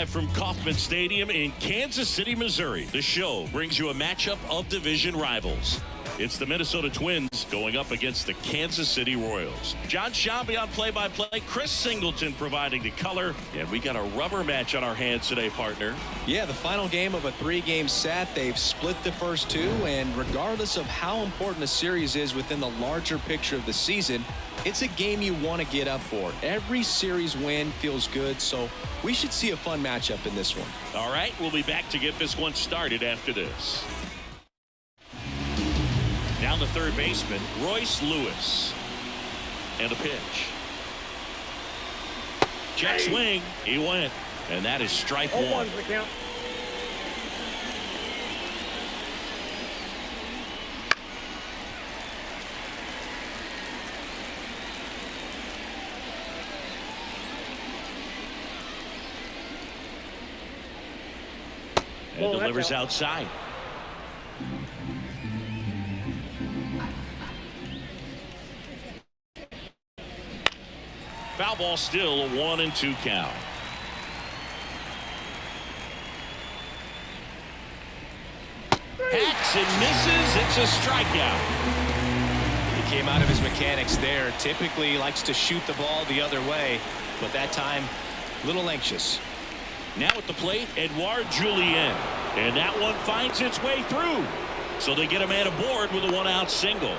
live from Kauffman Stadium in Kansas City, Missouri. The show brings you a matchup of division rivals. It's the Minnesota Twins going up against the Kansas City Royals. John Shambi on play-by-play. Chris Singleton providing the color. And we got a rubber match on our hands today, partner. Yeah, the final game of a 3-game set. They've split the first 2, and regardless of how important a series is within the larger picture of the season, it's a game you want to get up for. Every series win feels good, so we should see a fun matchup in this one. All right, we'll be back to get this one started after this. Down the third baseman, Royce Lewis. And the pitch. Check swing. He went. And that is strike one. And delivers outside. Foul ball, still a 1-2 count. Hacks and misses. It's a strikeout. He came out of his mechanics there. Typically likes to shoot the ball the other way, but that time a little anxious. Now at the plate, Edouard Julien. And that one finds its way through. So they get a man aboard with a 1-out single.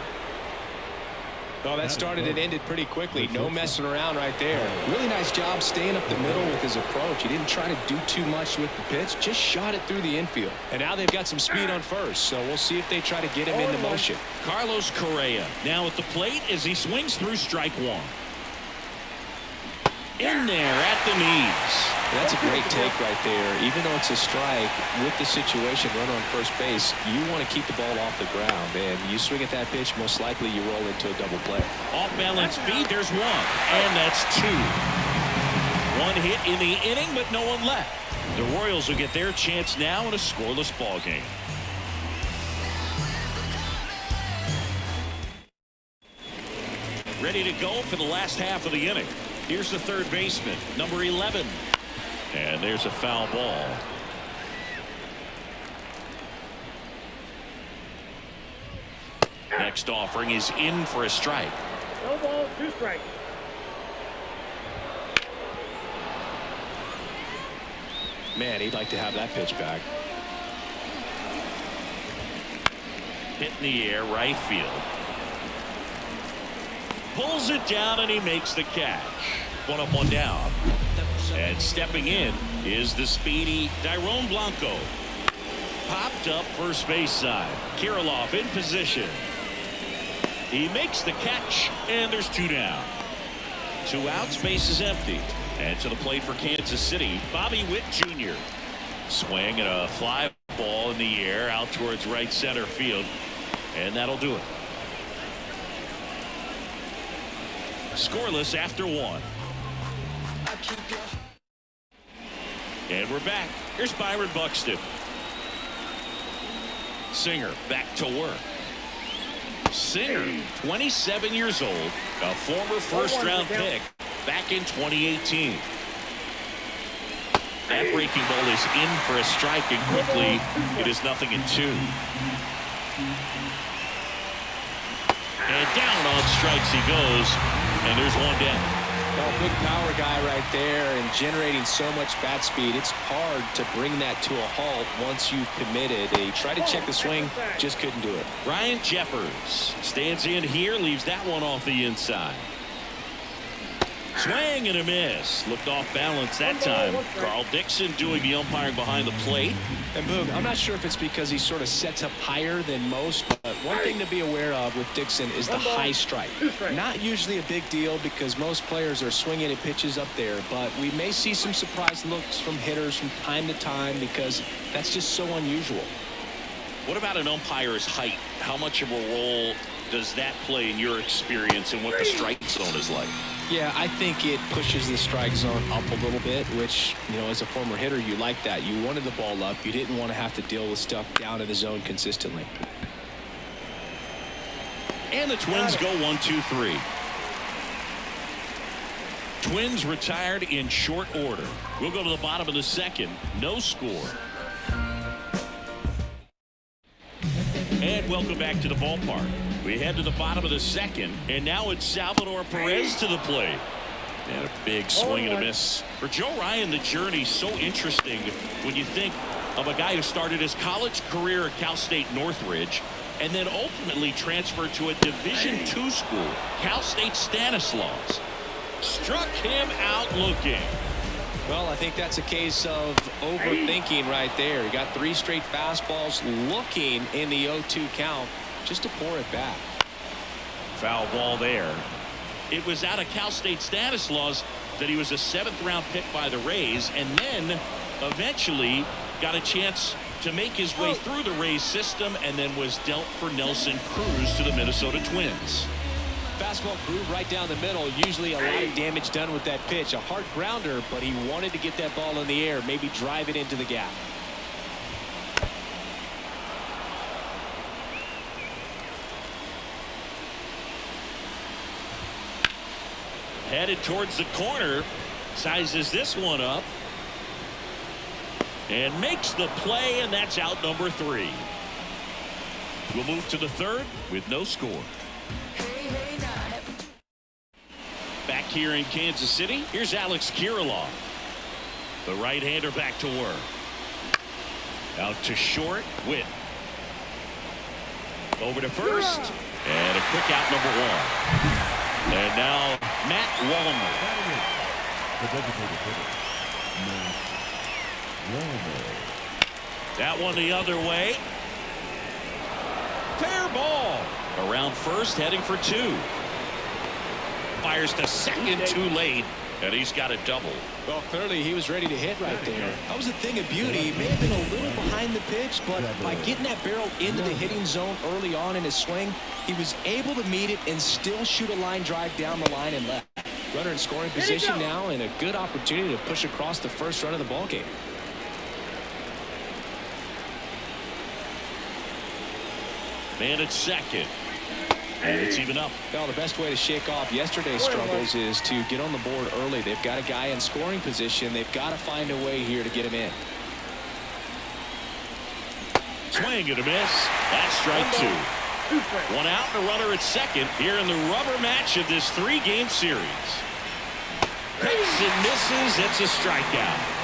Well, that started and ended pretty quickly. No messing around right there. Really nice job staying up the middle with his approach. He didn't try to do too much with the pitch. Just shot it through the infield. And now they've got some speed on first, so we'll see if they try to get him into motion. Carlos Correa now at the plate as he swings through strike one. In there at the knees. That's a great take right there. Even though it's a strike, with the situation, runner on first base, you want to keep the ball off the ground. And you swing at that pitch, most likely you roll into a double play. Off balance speed, there's one. And that's 2. One hit in the inning, but no one left. The Royals will get their chance now in a scoreless ball game. Ready to go for the last half of the inning. Here's the third baseman, number 11. And there's a foul ball. Next offering is in for a strike. No ball, 2 strikes. Man, he'd like to have that pitch back. Hit in the air, right field. Pulls it down and he makes the catch. 1 up, 1 down. And stepping in is the speedy Dairon Blanco. Popped up first base side. Kirilloff in position. He makes the catch and there's 2 down. 2 outs, base is empty. And to the plate for Kansas City, Bobby Witt Jr. Swing and a fly ball in the air out towards right center field. And that'll do it. Scoreless after 1. And we're back. Here's Byron Buxton. Singer back to work. Singer, 27 years old, a former first-round pick back in 2018. That breaking ball is in for a strike, and quickly it is 0-2. And down on strikes he goes, and there's 1 down. Well, big power guy right there and generating so much bat speed. It's hard to bring that to a halt once you've committed. He tried to check the swing, just couldn't do it. Ryan Jeffers stands in here, leaves that one off the inside. Swing and a miss. Looked off balance that time. Carl Dixon doing the umpiring behind the plate. And Boog, I'm not sure if it's because he sort of sets up higher than most, but one thing to be aware of with Dixon is the high strike. Not usually a big deal because most players are swinging at pitches up there, but we may see some surprise looks from hitters from time to time because that's just so unusual. What about an umpire's height? How much of a role does that play in your experience and what the strike zone is like? Yeah, I think it pushes the strike zone up a little bit, which, you know, as a former hitter, you like that. You wanted the ball up. You didn't want to have to deal with stuff down in the zone consistently. And the Twins go 1-2-3. Twins retired in short order. We'll go to the bottom of the second. No score. And welcome back to the ballpark. We head to the bottom of the second, and now it's Salvador Perez to the plate. And a big swing and a miss. For Joe Ryan, the journey's so interesting when you think of a guy who started his college career at Cal State Northridge and then ultimately transferred to a Division II school, Cal State Stanislaus. Struck him out looking. Well, I think that's a case of overthinking right there. He got 3 straight fastballs looking in the 0-2 count just to pour it back. Foul ball there. It was out of Cal State Stanislaus that he was a 7th-round pick by the Rays, and then eventually got a chance to make his way through the Rays system, and then was dealt for Nelson Cruz to the Minnesota Twins. Fastball groove right down the middle. Usually a lot of damage done with that pitch. A hard grounder, but he wanted to get that ball in the air, maybe drive it into the gap. Headed towards the corner. Sizes this one up. And makes the play, and that's out number 3. We'll move to the third with no score. Back here in Kansas City, here's Alex Kirilloff. The right-hander back to work. Out to short, Witt. Over to first, and a quick out number 1. And now Matt Wallner. That one the other way. Fair ball. Around first, heading for 2. Fires to second too late, and he's got a double. Well, clearly he was ready to hit right there. That was a thing of beauty. May have been a little behind the pitch, but by getting that barrel into the hitting zone early on in his swing, he was able to meet it and still shoot a line drive down the line and left. Runner in scoring position now, and a good opportunity to push across the first run of the ball game. Man at second. And it's even up. Well, the best way to shake off yesterday's struggles is to get on the board early. They've got a guy in scoring position. They've got to find a way here to get him in. Swing and a miss. That's strike 2. 1 out and a runner at second here in the rubber match of this 3-game series. Hits and misses. It's a strikeout.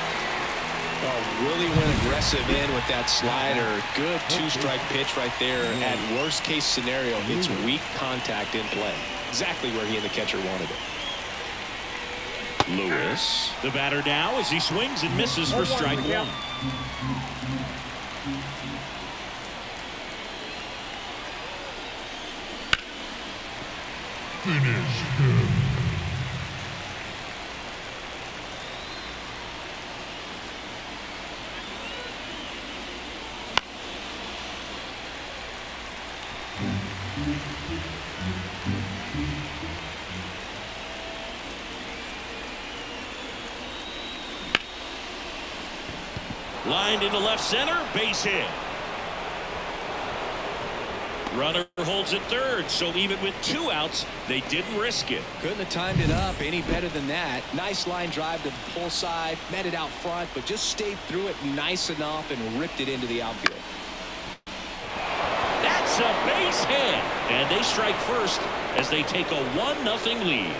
Oh, really went aggressive in with that slider. Good 2-strike pitch right there. At worst case scenario, it's weak contact in play. Exactly where he and the catcher wanted it. Lewis, the batter now as he swings and misses for strike 1. Lined into left center, base hit. Runner holds at third, so even with 2 outs, they didn't risk it. Couldn't have timed it up any better than that. Nice line drive to the pull side, met it out front, but just stayed through it nice enough and ripped it into the outfield. That's a base hit, and they strike first as they take a 1-0 lead.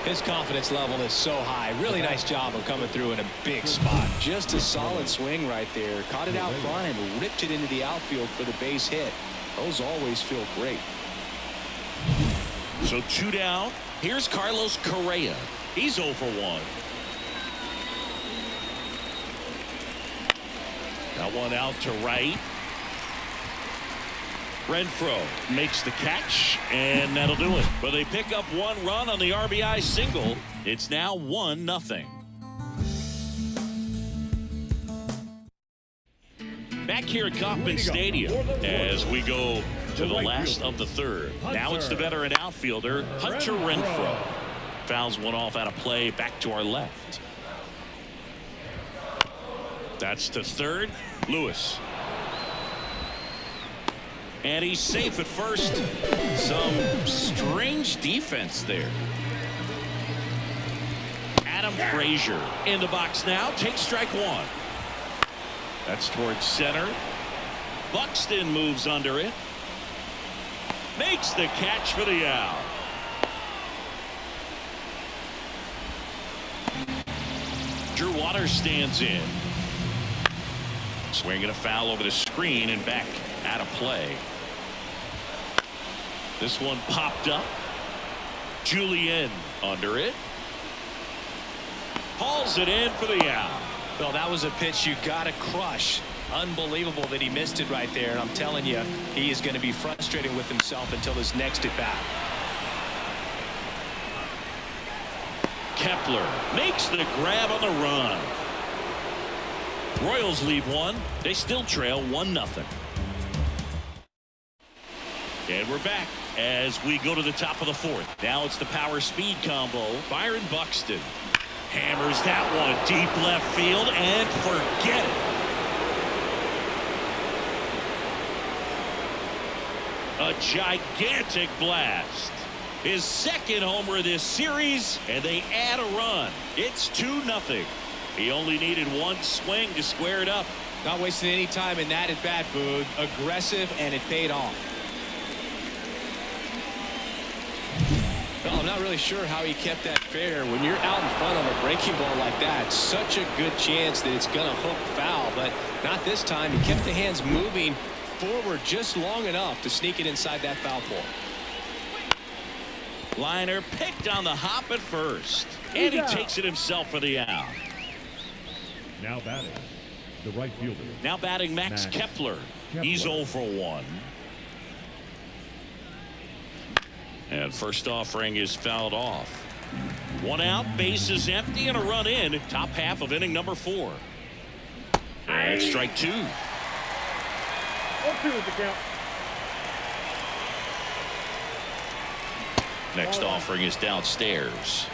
His confidence level is so high. Really nice job of coming through in a big spot. Just a solid swing right there. Caught it out front and ripped it into the outfield for the base hit. Those always feel great. So 2 down. Here's Carlos Correa. He's 0 for 1. That one out to right. Renfroe makes the catch, and that'll do it. But they pick up 1 run on the RBI single. It's now 1-0. Back here at Kauffman Stadium as we go to the last of the third. Now it's the veteran outfielder, Hunter Renfroe. Fouls one off out of play back to our left. That's to third. Lewis. And he's safe at first. Some strange defense there. Frazier in the box now. Takes strike one. That's towards center. Buxton moves under it. Makes the catch for the out. Drew Waters stands in. Swinging a foul over the screen and back out of play. This one popped up. Julien under it. Hauls it in for the out. Well, that was a pitch you got to crush. Unbelievable that he missed it right there. And I'm telling you, he is going to be frustrated with himself until his next at bat. Kepler makes the grab on the run. Royals lead one. They still trail 1-0. And we're back as we go to the top of the fourth. Now it's the power speed combo. Byron Buxton hammers that one deep left field and forget it. A gigantic blast. His second homer of this series, and they add a run. It's 2-0. He only needed one swing to square it up. Not wasting any time in that at bat, Boog. Aggressive, and it paid off. Well, I'm not really sure how he kept that fair. When you're out in front on a breaking ball like that, such a good chance that it's going to hook foul, but not this time. He kept the hands moving forward just long enough to sneak it inside that foul pole. Liner picked on the hop at first, and he takes it himself for the out. Now batting, the right fielder. Now batting Max Kepler. He's 0 for 1. And first offering is fouled off. One out, bases empty, and a run in. Top half of inning number 4. And strike 2. 0-2 is the count. Next offering is downstairs.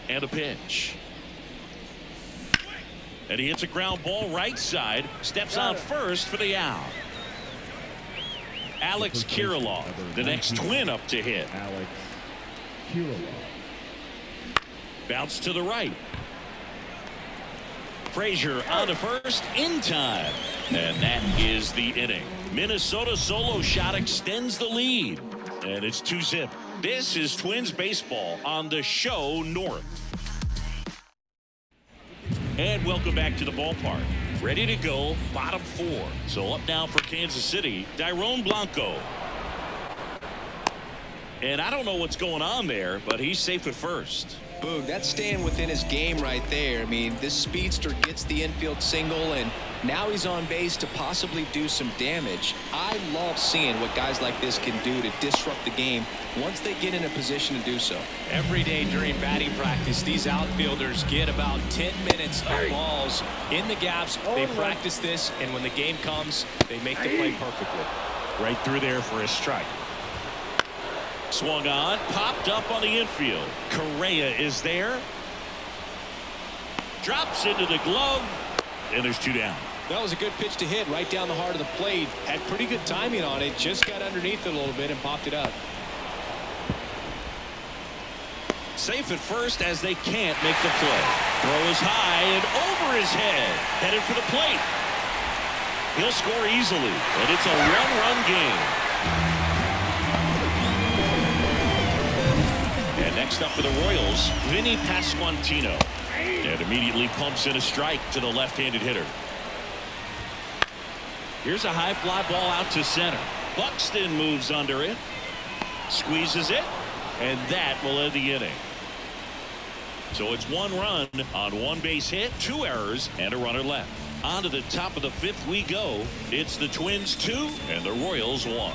And a pitch. And he hits a ground ball right side. Steps on first for the out. Alex Kirilloff, the next Twin up to hit. Alex Kirilloff. Bounce to the right. Frazier on to first in time. And that is the inning. Minnesota solo shot extends the lead. And it's 2-0. This is Twins baseball on the show North. And welcome back to the ballpark. Ready to go, bottom 4. So up now for Kansas City, Dairon Blanco. And I don't know what's going on there, but he's safe at first. Boog, that's staying within his game right there. I mean, this speedster gets the infield single, and now he's on base to possibly do some damage. I love seeing what guys like this can do to disrupt the game once they get in a position to do so. Every day during batting practice, these outfielders get about 10 minutes of balls in the gaps. They practice this, and when the game comes, they make the play perfectly. Right through there for a strike. Swung on, popped up on the infield. Correa is there. Drops into the glove, and there's 2 down. That was a good pitch to hit right down the heart of the plate. Had pretty good timing on it. Just got underneath it a little bit and popped it up. Safe at first as they can't make the play. Throw is high and over his head. Headed for the plate. He'll score easily, and it's a one-run game. And next up for the Royals, Vinny Pasquantino. And immediately pumps in a strike to the left-handed hitter. Here's a high fly ball out to center. Buxton moves under it. Squeezes it. And that will end the inning. So it's 1 run on 1 base hit, 2 errors, and a runner left. On to the top of the 5th we go. It's the Twins 2 and the Royals 1.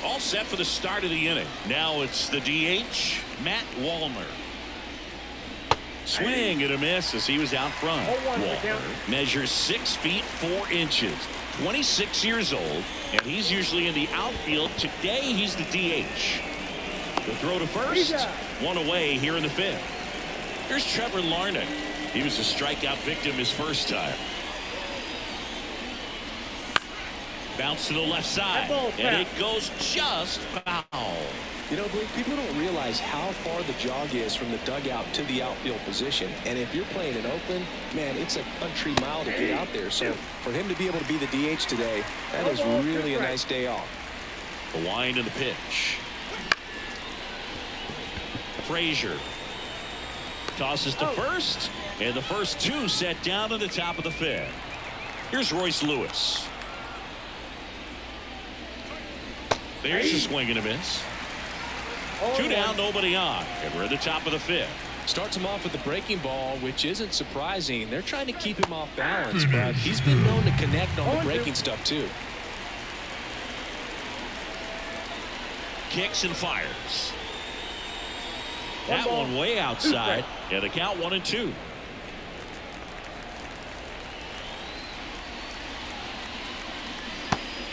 All set for the start of the inning. Now it's the DH, Matt Wallner. Swing and a miss as he was out front. Wallner measures 6 feet 4 inches, 26 years old, and he's usually in the outfield. Today he's the DH. The throw to first, 1 away here in the 5th. Here's Trevor Larnach. He was a strikeout victim his first time. Bounce to the left side. And it goes just foul. You know, Blake, people don't realize how far the jog is from the dugout to the outfield position. And if you're playing in Oakland, man, it's a country mile to get out there. So for him to be able to be the DH today, that is really a nice day off. The wind and the pitch. Frazier tosses to first, and the first two set down to the top of the fifth. Here's Royce Lewis. There's a swing and a miss. 2 down, nobody on, and we're at the top of the fifth. Starts him off with the breaking ball, which isn't surprising. They're trying to keep him off balance, but he's been known to connect on the breaking stuff too. Kicks and fires. That one way outside, and the count 1-2.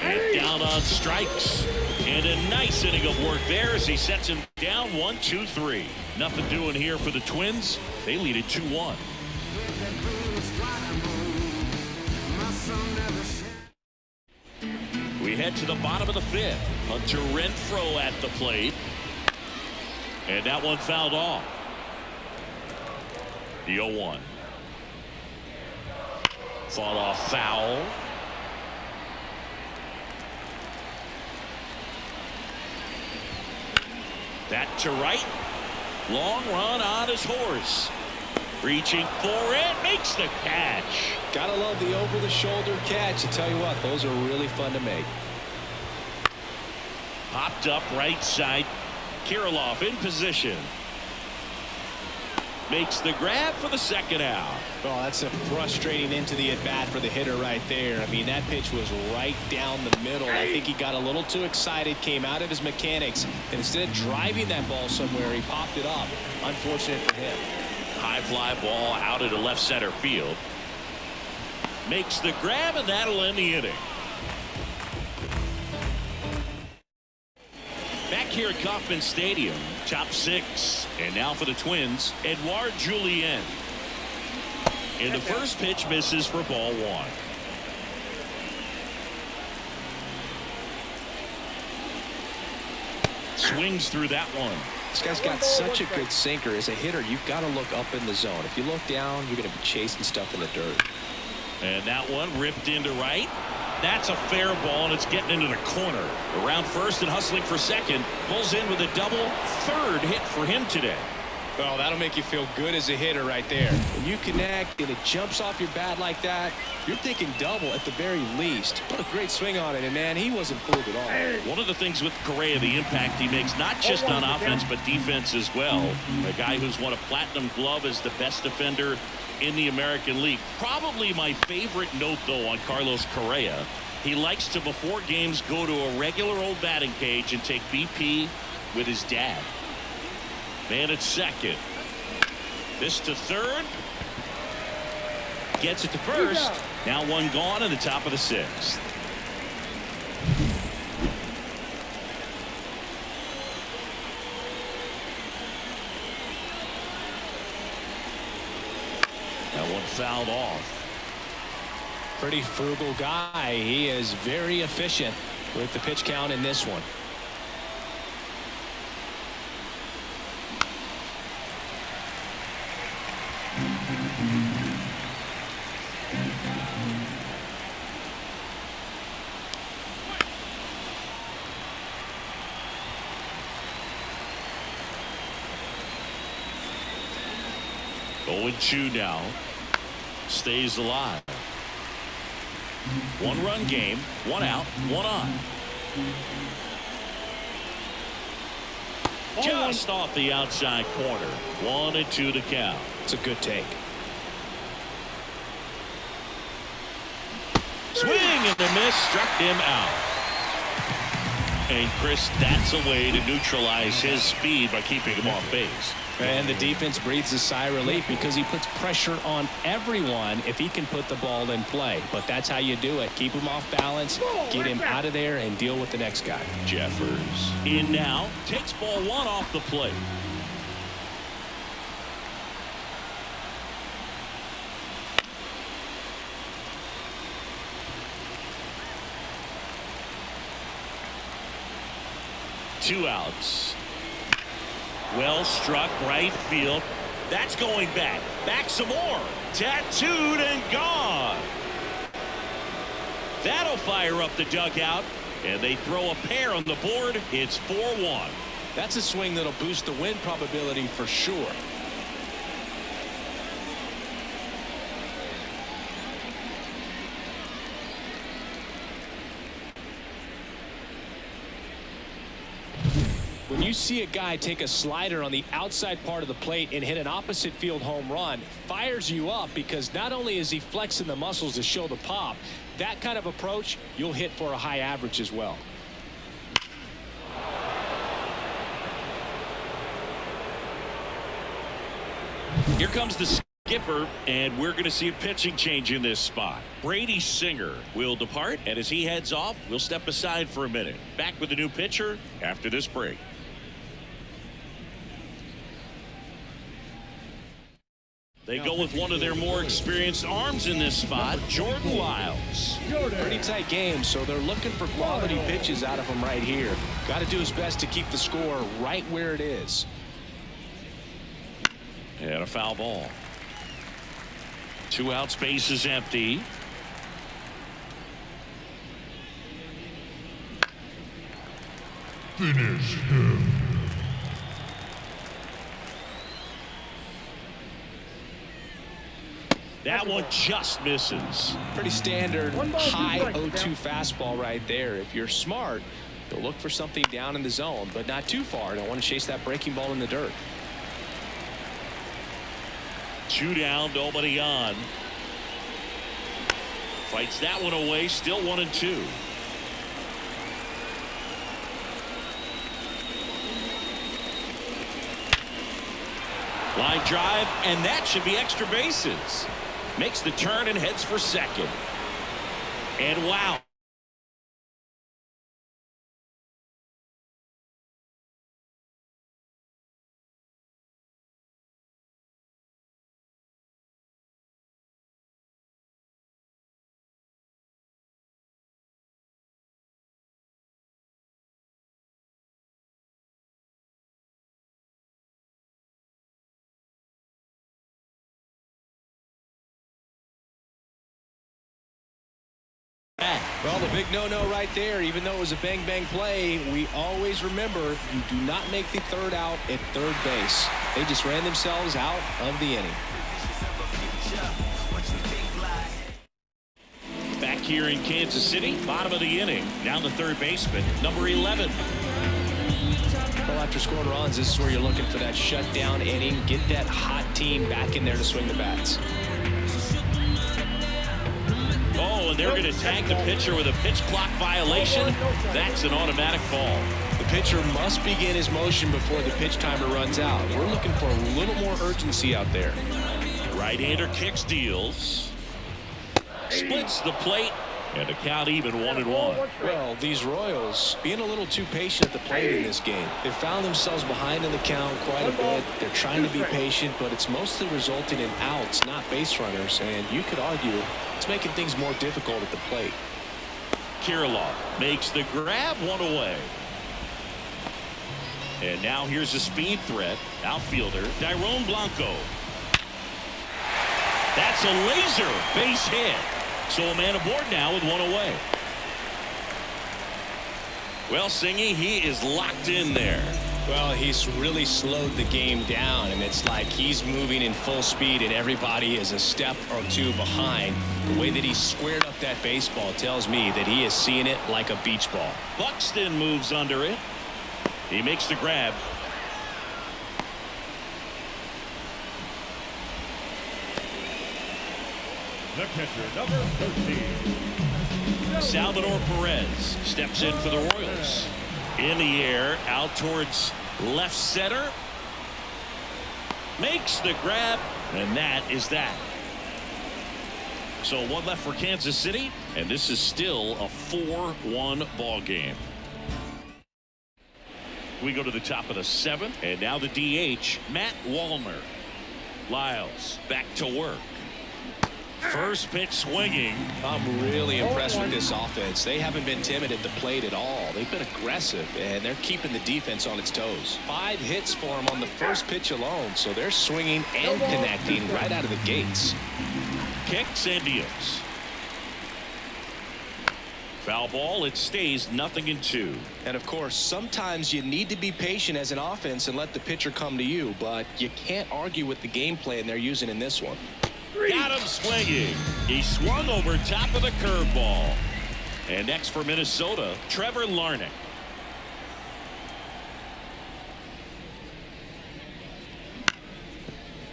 And down on strikes. And a nice inning of work there as he sets him down 1-2-3. Nothing doing here for the Twins. They lead it 2-1. We head to the bottom of the fifth. Hunter Renfroe at the plate. And that one fouled off. The 0-1. Fought off foul. That to right. Long run on his horse. Reaching for it. Makes the catch. Gotta love the over-the-shoulder catch. I tell you what, those are really fun to make. Popped up right side. Kirilloff in position. Makes the grab for the second out. Oh, that's a frustrating into the at-bat for the hitter right there. I mean, that pitch was right down the middle. I think he got a little too excited, came out of his mechanics, and instead of driving that ball somewhere, he popped it up. Unfortunate for him. High fly ball out into left center field. Makes the grab, and that'll end the inning. Back here at Kauffman Stadium, top six. And now for the Twins, Edouard Julien. And the first pitch misses for ball one. Swings through that one. This guy's got such a good sinker. As a hitter, you've got to look up in the zone. If you look down, you're going to be chasing stuff in the dirt. And that one ripped into right. That's a fair ball, and it's getting into the corner. Around first and hustling for second. Pulls in with a double. Third hit for him today. Well, that'll make you feel good as a hitter right there. When you connect and it jumps off your bat like that, you're thinking double at the very least. What a great swing on it, and man, he wasn't fooled at all. One of the things with Correa, the impact he makes, not just on offense, but defense as well. A guy who's won a platinum glove as the best defender in the American League. Probably my favorite note, though, on Carlos Correa. He likes to, before games, go to a regular old batting cage and take BP with his dad. Man at second. This to third. Gets it to first. Now one gone in the top of the sixth. That one fouled off. Pretty frugal guy. He is very efficient with the pitch count in this one. Oh, 0-2 now. Stays alive. One-run game, one out, one on. Just off the outside corner. 1-2 to count. It's a good take. Swing and the miss struck him out. And Chris, that's a way to neutralize his speed by keeping him off base. And the defense breathes a sigh of relief because he puts pressure on everyone if he can put the ball in play. But that's how you do it. Keep him off balance, get him out of there, and deal with the next guy. Jeffers in now, takes ball one off the plate. 2 outs. Well struck right field. That's going back. Back some more. Tattooed and gone. That'll fire up the dugout. And they throw a pair on the board. It's 4-1. That's a swing that'll boost the win probability for sure. When you see a guy take a slider on the outside part of the plate and hit an opposite field home run, fires you up because not only is he flexing the muscles to show the pop, that kind of approach you'll hit for a high average as well. Here comes the skipper, and we're going to see a pitching change in this spot. Brady Singer will depart, and as he heads off, we'll step aside for a minute. Back with the new pitcher after this break. They go with one of their more experienced arms in this spot, Jordan Lyles. Pretty tight game, so they're looking for quality pitches out of him right here. Got to do his best to keep the score right where it is. And a foul ball. 2 outs, base is empty. Finish him. That one just misses. Pretty standard high 0-2 fastball right there. If you're smart, you'll look for something down in the zone, but not too far. Don't want to chase that breaking ball in the dirt. 2 down, nobody on. Fights that one away, still 1-2. Line drive, and that should be extra bases. Makes the turn and heads for second. And wow. Well, the big no-no right there, even though it was a bang-bang play, we always remember you do not make the third out at third base. They just ran themselves out of the inning. Back here in Kansas City, bottom of the inning. Down the third baseman, number 11. Well, after scoring runs, this is where you're looking for that shutdown inning. Get that hot team back in there to swing the bats. Oh, and they're going to tag the pitcher with a pitch clock violation. That's an automatic ball. The pitcher must begin his motion before the pitch timer runs out. We're looking for a little more urgency out there. Right-hander kicks, deals. Splits the plate, and a count even 1-1. Well, these Royals being a little too patient at the plate in this game. They found themselves behind in the count quite a bit. They're trying to be patient, but it's mostly resulting in outs, not base runners. And you could argue it's making things more difficult at the plate. Kirilloff makes the grab, one away. And now here's a speed threat. Outfielder Dairon Blanco. That's a laser base hit. So a man aboard now with one away. Well, Singy, he is locked in there. Well, he's really slowed the game down, and it's like he's moving in full speed and everybody is a step or two behind. The way that he squared up that baseball tells me that he is seeing it like a beach ball. Buxton moves under it. He makes the grab. The catcher, number 13. Salvador Perez steps in for the Royals. In the air, out towards left center. Makes the grab, and that is that. So one left for Kansas City, and this is still a 4-1 ball game. We go to the top of the 7th, and now the DH, Matt Wallner. Lyles back to work. First pitch swinging. I'm really impressed with this offense. They haven't been timid at the plate at all. They've been aggressive, and they're keeping the defense on its toes. 5 hits for them on the first pitch alone, so they're swinging and connecting right out of the gates. Kicks and deals. Foul ball. It stays 0-2. And of course, sometimes you need to be patient as an offense and let the pitcher come to you, but you can't argue with the game plan they're using in this one. Got him swinging. He swung over top of the curveball. And next for Minnesota, Trevor Larnach.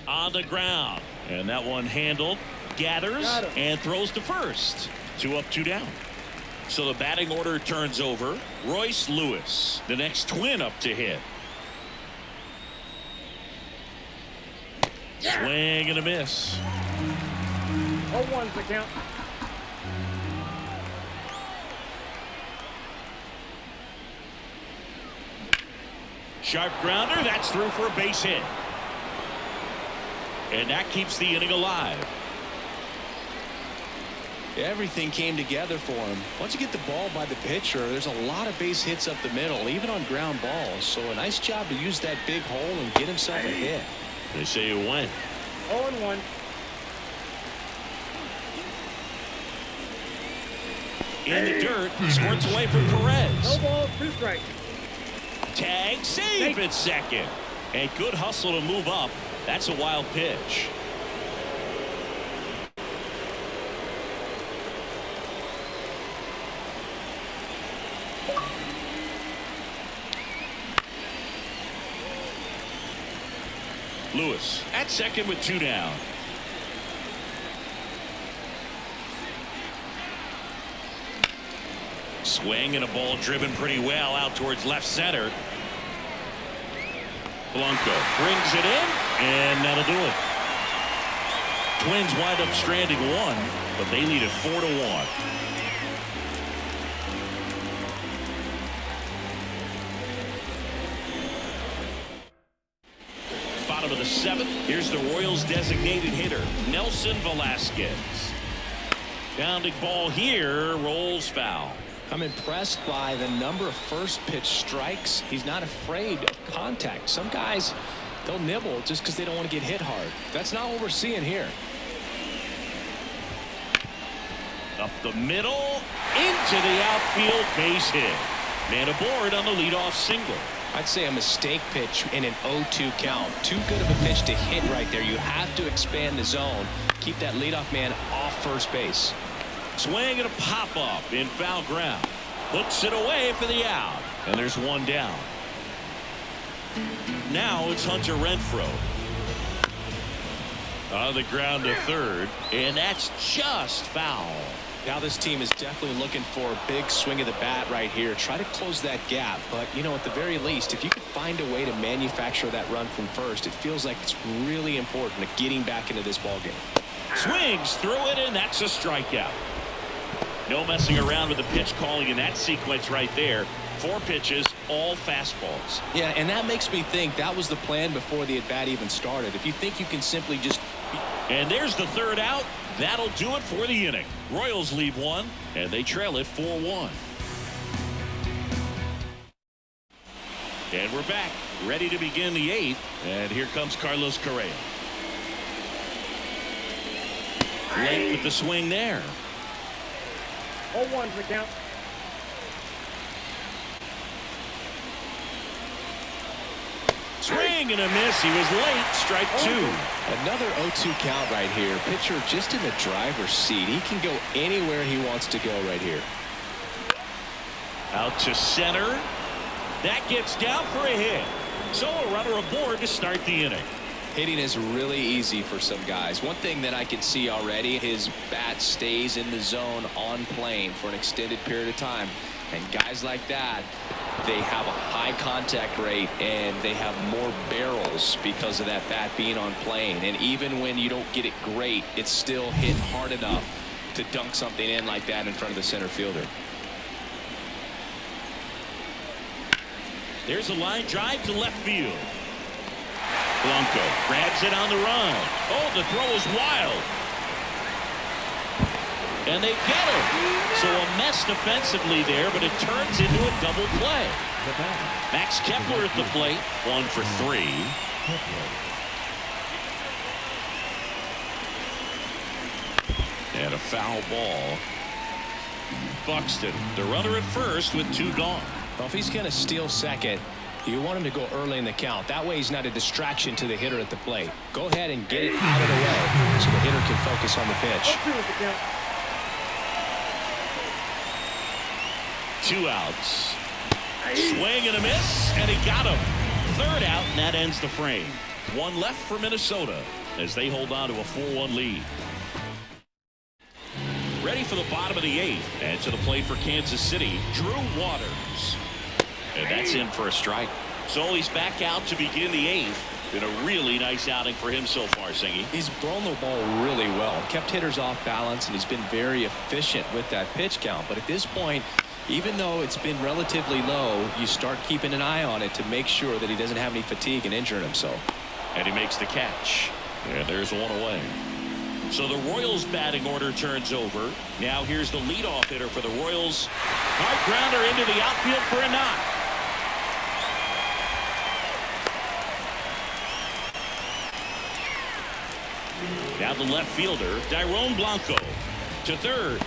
On the ground. And that one handled. Gathers and throws to first. 2 up, 2 down. So the batting order turns over. Royce Lewis, the next Twin up to hit. Swing and a miss. 0-1's the count. Sharp grounder. That's through for a base hit. And that keeps the inning alive. Everything came together for him. Once you get the ball by the pitcher, there's a lot of base hits up the middle, even on ground balls. So a nice job to use that big hole and get himself a hit. They say it went. 0-1. In the dirt, squirts away from Perez. No balls, 2 strikes. Tag, save at second. And good hustle to move up. That's a wild pitch. Lewis at second with 2 down. Swing and a ball driven pretty well out towards left center. Blanco brings it in, and that'll do it. Twins wind up stranding 1, but they lead it 4-1. Bottom of the 7th. Here's the Royals designated hitter, Nelson Velasquez. Bounding ball here, rolls foul. I'm impressed by the number of first pitch strikes. He's not afraid of contact. Some guys, they'll nibble just because they don't want to get hit hard. That's not what we're seeing here. Up the middle, into the outfield, base hit. Man aboard on the leadoff single. I'd say a mistake pitch in an 0-2 count. Too good of a pitch to hit right there. You have to expand the zone. Keep that leadoff man off first base. Swing and a pop-up in foul ground. Hooks it away for the out. And there's 1 down. Now it's Hunter Renfroe. On the ground to third. And that's just foul. Now this team is definitely looking for a big swing of the bat right here. Try to close that gap. But, you know, at the very least, if you could find a way to manufacture that run from first, it feels like it's really important to getting back into this ballgame. Swings through it, and that's a strikeout. No messing around with the pitch calling in that sequence right there. 4 pitches, all fastballs. Yeah, and that makes me think that was the plan before the at-bat even started. If you think you can simply just... And there's the 3rd out. That'll do it for the inning. Royals lead 1, and they trail it 4-1. And we're back, ready to begin the 8th. And here comes Carlos Correa. Late with the swing there. 0-1's the count. Swing and a miss. He was late. Strike 2. Another 0-2 count right here. Pitcher just in the driver's seat. He can go anywhere he wants to go right here. Out to center. That gets down for a hit. So a runner aboard to start the inning. Hitting is really easy for some guys. One thing that I can see already, his bat stays in the zone on plane for an extended period of time. And guys like that, they have a high contact rate and they have more barrels because of that bat being on plane. And even when you don't get it great, it's still hit hard enough to dunk something in like that in front of the center fielder. There's a line drive to left field. Blanco grabs it on the run. Oh, the throw is wild. And they get him. So a mess defensively there, but it turns into a double play. Max Kepler at the plate, 1 for 3. And a foul ball. Buxton, the runner at first with 2 gone. Well, if he's going to steal second, you want him to go early in the count. That way he's not a distraction to the hitter at the plate. Go ahead and get it out of the way so the hitter can focus on the pitch. 0-2 is the count. 2 outs. Swing and a miss, and he got him. 3rd out, and that ends the frame. 1 left for Minnesota as they hold on to a 4-1 lead. Ready for the bottom of the 8th, and to the plate for Kansas City, Drew Waters. And that's in for a strike. So he's back out to begin the 8th. Been a really nice outing for him so far, Singy. He's thrown the ball really well. Kept hitters off balance, and he's been very efficient with that pitch count. But at this point, even though it's been relatively low, you start keeping an eye on it to make sure that he doesn't have any fatigue and injuring himself. And he makes the catch. And there's 1 away. So the Royals batting order turns over. Now here's the leadoff hitter for the Royals. Hard grounder into the outfield for a knock. Now the left fielder, Dairon Blanco, to 3rd.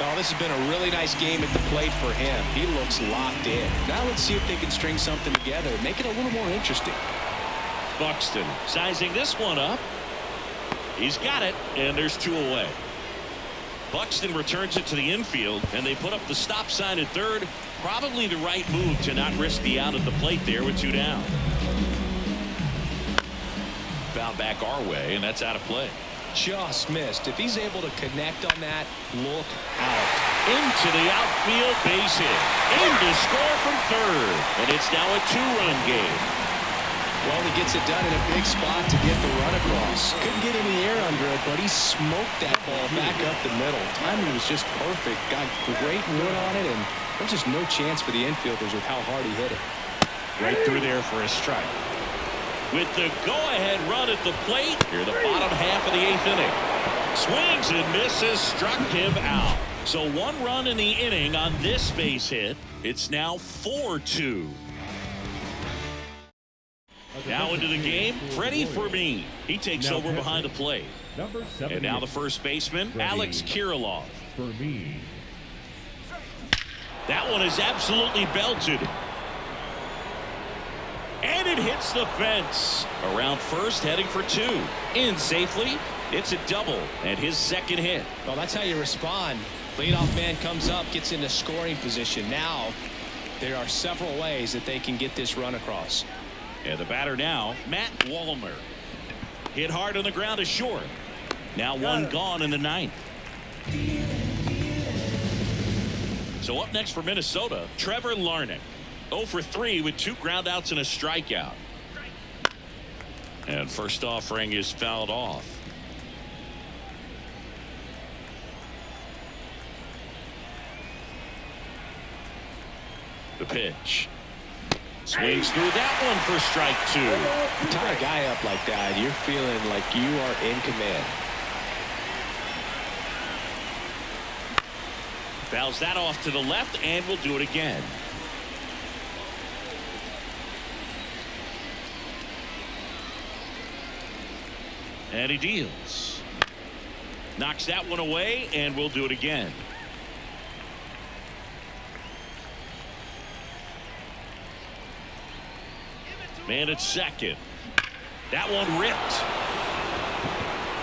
Oh, this has been a really nice game at the plate for him. He looks locked in. Now let's see if they can string something together, make it a little more interesting. Buxton sizing this one up. He's got it, and there's 2 away. Buxton returns it to the infield, and they put up the stop sign at 3rd. Probably the right move to not risk the out at the plate there with 2 down. Foul back our way, and that's out of play. Just missed. If he's able to connect on that, look out. Into the outfield, base hit. In to score from 3rd. And it's now a 2-run game. Well, he gets it done in a big spot to get the run across. Couldn't get any air under it, but he smoked that ball back up the middle. Timing was just perfect. Got great wood on it, and there's just no chance for the infielders with how hard he hit it. Right through there for a strike. With the go-ahead run at the plate, here the bottom half of the 8th inning. Swings and misses, struck him out. So 1 run in the inning on this base hit. It's now 4-2. Now into the game, Freddie Fermin. He takes over behind the plate. And now the first baseman, Alex Kirilloff. Fermin. That one is absolutely belted. And it hits the fence. Around first, heading for 2. In safely. It's a double and his 2nd hit. Well, that's how you respond. Leadoff man comes up, gets into scoring position. Now there are several ways that they can get this run across. And the batter now, Matt Wallner. Hit hard on the ground to short. Now 1 gone in the 9th. So up next for Minnesota, Trevor Larnach. 0 for 3 with 2 groundouts and a strikeout. And first offering is fouled off. The pitch. Swings through that one for strike 2. You tie a guy up like that, you're feeling like you are in command. Fouls that off to the left, and we'll do it again. And he deals. Knocks that one away, and we'll do it again. Man at second. That one ripped.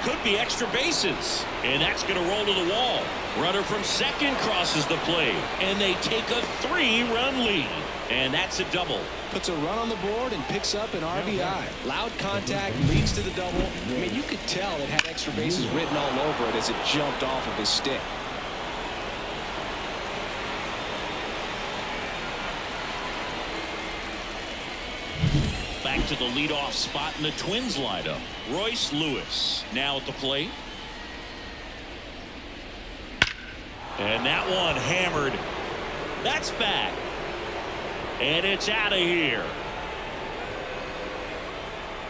Could be extra bases. And that's going to roll to the wall. Runner from second crosses the plate. And they take a 3-run lead. And that's a double. Puts a run on the board and picks up an RBI. Loud contact leads to the double. I mean, you could tell it had extra bases written all over it as it jumped off of his stick. Back to the leadoff spot in the Twins lineup. Royce Lewis now at the plate. And that one hammered. That's back. And it's out of here.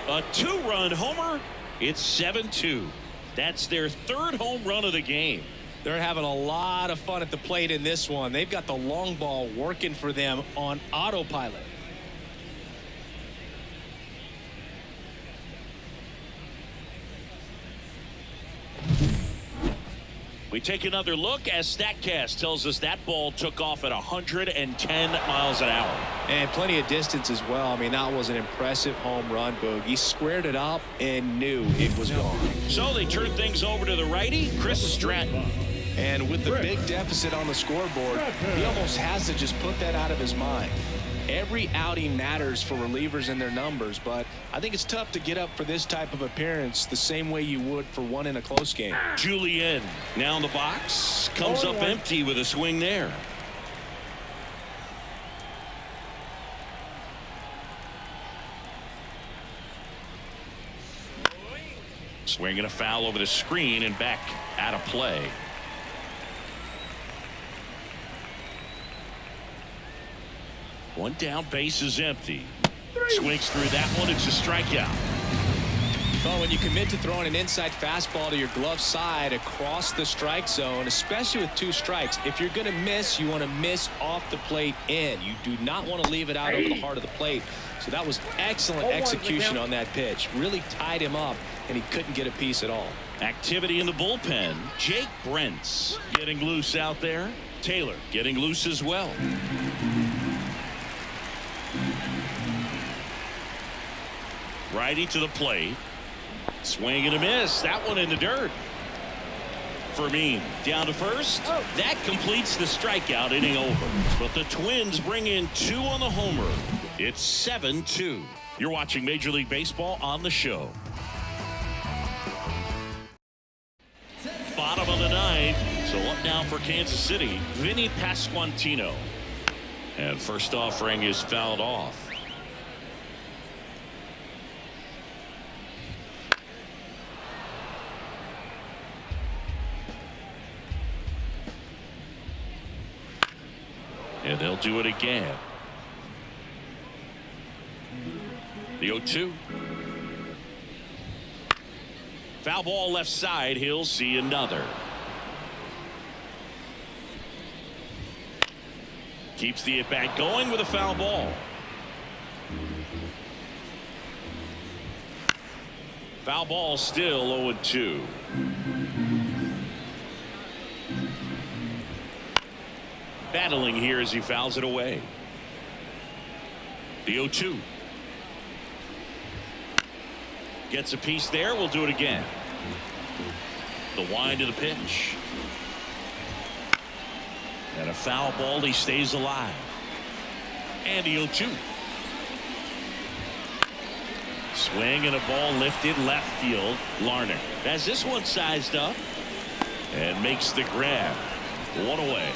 A 2-run homer. It's 7-2. That's their 3rd home run of the game. They're having a lot of fun at the plate in this one. They've got the long ball working for them on autopilot. We take another look as StatCast tells us that ball took off at 110 miles an hour. And plenty of distance as well. I mean, that was an impressive home run, Boog. He squared it up and knew it was gone. So they turn things over to the righty, Chris Stratton. And with the big deficit on the scoreboard, he almost has to just put that out of his mind. Every outing matters for relievers and their numbers, but I think it's tough to get up for this type of appearance the same way you would for one in a close game. Julien now in the box, comes up empty with a swing there. Swinging a foul over the screen and back out of play. One down, base is empty. Swings through that one. It's a strikeout. Well, when you commit to throwing an inside fastball to your glove side across the strike zone, especially with 2 strikes, if you're going to miss, you want to miss off the plate in. You do not want to leave it out over the heart of the plate. So that was excellent execution on that pitch. Really tied him up, and he couldn't get a piece at all. Activity in the bullpen. Jake Brentz getting loose out there. Taylor getting loose as well. Righty to the plate. Swing and a miss. That one in the dirt. Fermin down to first. That completes the strikeout, inning over. But the Twins bring in 2 on the homer. It's 7-2. You're watching Major League Baseball on the show. Bottom of the 9th. So up now for Kansas City, Vinny Pasquantino. And first offering is fouled off. And they'll do it again. The 0-2. Foul ball left side. He'll see another. Keeps the at bat going with a foul ball. Foul ball still 0-2. Battling here as he fouls it away. The 0-2. Gets a piece there. We'll do it again. The wind of the pitch. And a foul ball. He stays alive. And the 0-2. Swing and a ball lifted left field. Larnach has this one sized up and makes the grab. 1 away.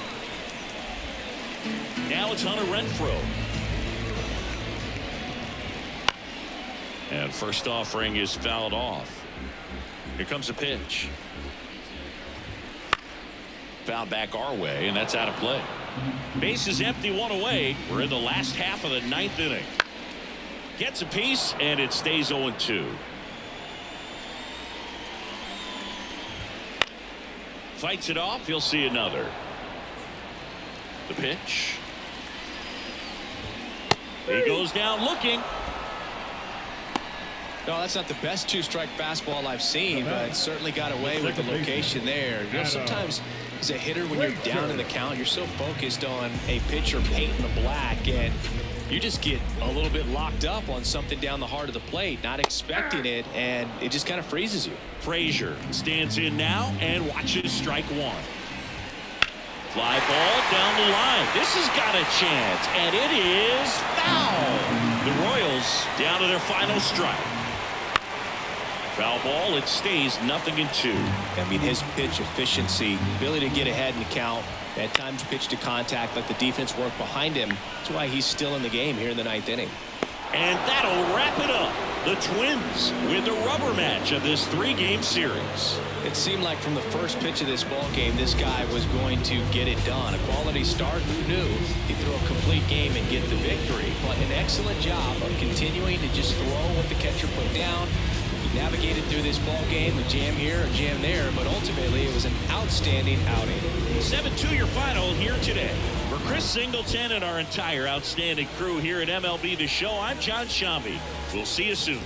Now it's Hunter Renfroe. And first offering is fouled off. Here comes a pitch. Foul back our way, and that's out of play. Base is empty, 1 away. We're in the last half of the 9th inning. Gets a piece, and it stays 0-2. Fights it off. He'll see another. The pitch. He goes down looking. No, that's not the best 2-strike fastball I've seen, but it certainly got away with the location there. You know, sometimes as a hitter, when you're down in the count, you're so focused on a pitcher painting the black, and you just get a little bit locked up on something down the heart of the plate, not expecting it, and it just kind of freezes you. Frazier stands in now and watches strike 1. Fly ball down the line. This has got a chance, and it is foul. The Royals down to their final strike. Foul ball. It stays 0-2. I mean, his pitch efficiency, ability to get ahead in the count, at times pitch to contact, let the defense work behind him. That's why he's still in the game here in the 9th inning. And that'll wrap it up. The Twins win the rubber match of this 3-game series. It seemed like from the first pitch of this ball game, this guy was going to get it done. A quality start. Who knew he'd throw a complete game and get the victory? But an excellent job of continuing to just throw what the catcher put down. He navigated through this ball game, a jam here, a jam there, but ultimately it was an outstanding outing. 7-2 your final here today. For Chris Singleton and our entire outstanding crew here at MLB The Show, I'm John Shambi. We'll see you soon.